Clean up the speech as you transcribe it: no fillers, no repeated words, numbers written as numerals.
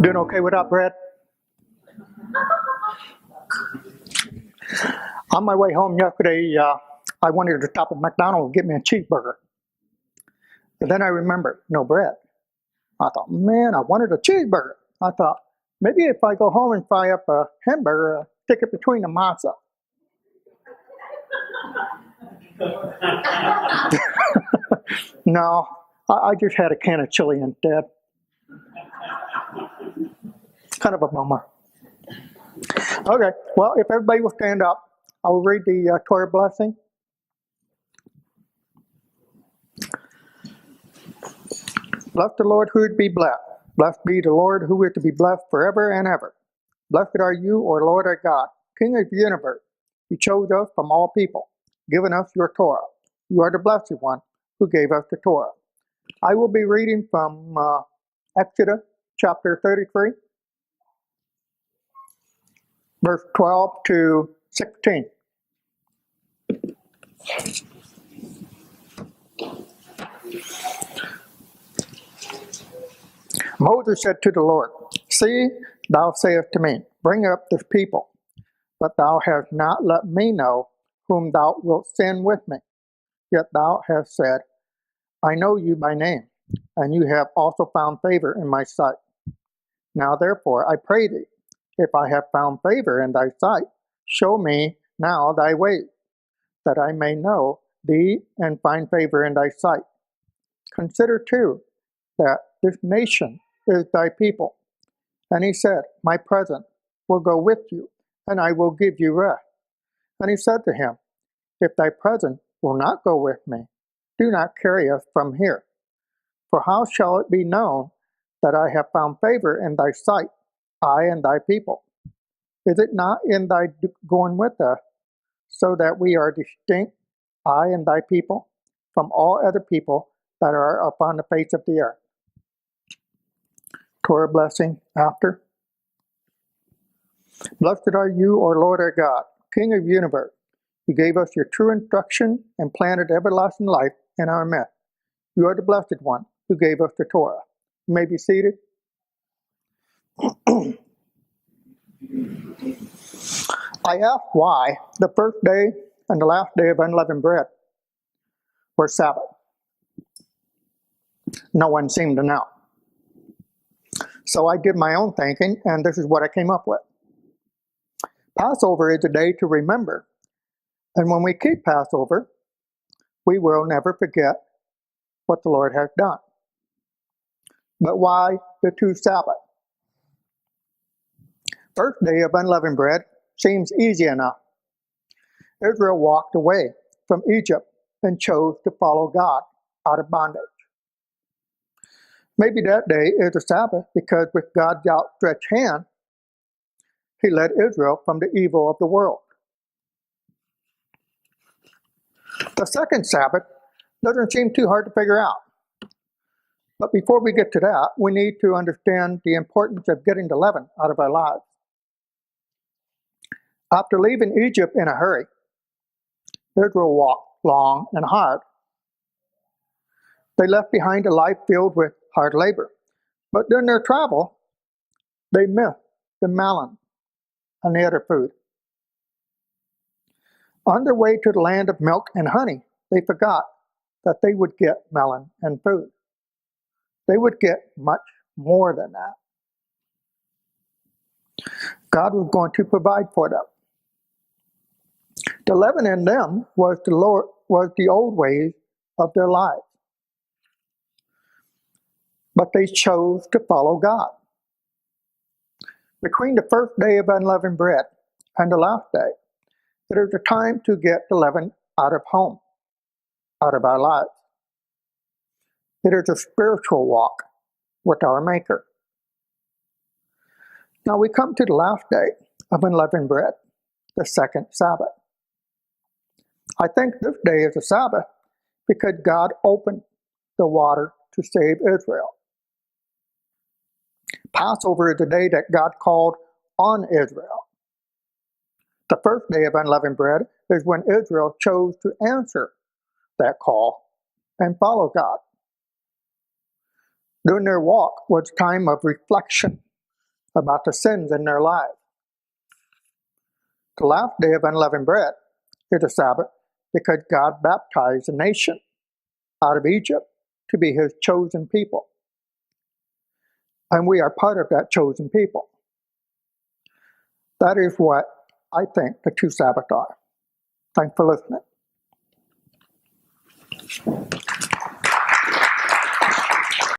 Doing okay without bread? On my way home yesterday, I wanted to stop at McDonald's and get me a cheeseburger. But then I remembered, no bread. I thought, man, I wanted a cheeseburger. I thought, maybe if I go home and fry up a hamburger, stick it between the masa. No, I just had a can of chili instead. Kind of a bummer. Okay, well, if everybody will stand up, I will read the Torah blessing. Bless the Lord who would be blessed. Blessed be the Lord who is to be blessed forever and ever. Blessed are you, O Lord our God, King of the universe. You chose us from all people, given us your Torah. You are the blessed one who gave us the Torah. I will be reading from Exodus chapter 33, verse 12 to 16. Moses said to the Lord, See, thou sayest to me, bring up this people, but thou hast not let me know whom thou wilt send with me. Yet thou hast said, I know you by name, and you have also found favor in my sight. Now therefore I pray thee, if I have found favor in thy sight, show me now thy way, that I may know thee and find favor in thy sight. Consider too that this nation is thy people. And he said, My presence will go with you, and I will give you rest. And he said to him, If thy presence will not go with me, do not carry us from here. For how shall it be known that I have found favor in thy sight, I and thy people? Is it not in thy going with us, so that we are distinct, I and thy people, from all other people that are upon the face of the earth? Torah blessing after. Blessed are you, O Lord our God, King of the universe. You gave us your true instruction and planted everlasting life in our midst. You are the blessed one who gave us the Torah. You may be seated. I asked why the first day and the last day of unleavened bread were Sabbath. No one seemed to know. So I did my own thinking, and this is what I came up with. Passover is a day to remember. And when we keep Passover, we will never forget what the Lord has done. But why the two Sabbaths? First day of unleavened bread seems easy enough. Israel walked away from Egypt and chose to follow God out of bondage. Maybe that day is a Sabbath because with God's outstretched hand, he led Israel from the evil of the world. The second Sabbath doesn't seem too hard to figure out. But before we get to that, we need to understand the importance of getting the leaven out of our lives. After leaving Egypt in a hurry, Israel walked long and hard. They left behind a life filled with hard labor. But during their travel, they missed the melon and the other food. On their way to the land of milk and honey, they forgot that they would get melon and food. They would get much more than that. God was going to provide for them. The leaven in them was the old ways of their lives. But they chose to follow God. Between the first day of unleavened bread and the last day, it is a time to get the leaven out of home, out of our lives. It is a spiritual walk with our Maker. Now we come to the last day of unleavened bread, the second Sabbath. I think this day is a Sabbath because God opened the water to save Israel. Passover is the day that God called on Israel. The first day of unleavened bread is when Israel chose to answer that call and follow God. During their walk was a time of reflection about the sins in their life. The last day of unleavened bread is a Sabbath because God baptized the nation out of Egypt to be his chosen people. And we are part of that chosen people. That is what I think the two Sabbaths are. Thanks for listening.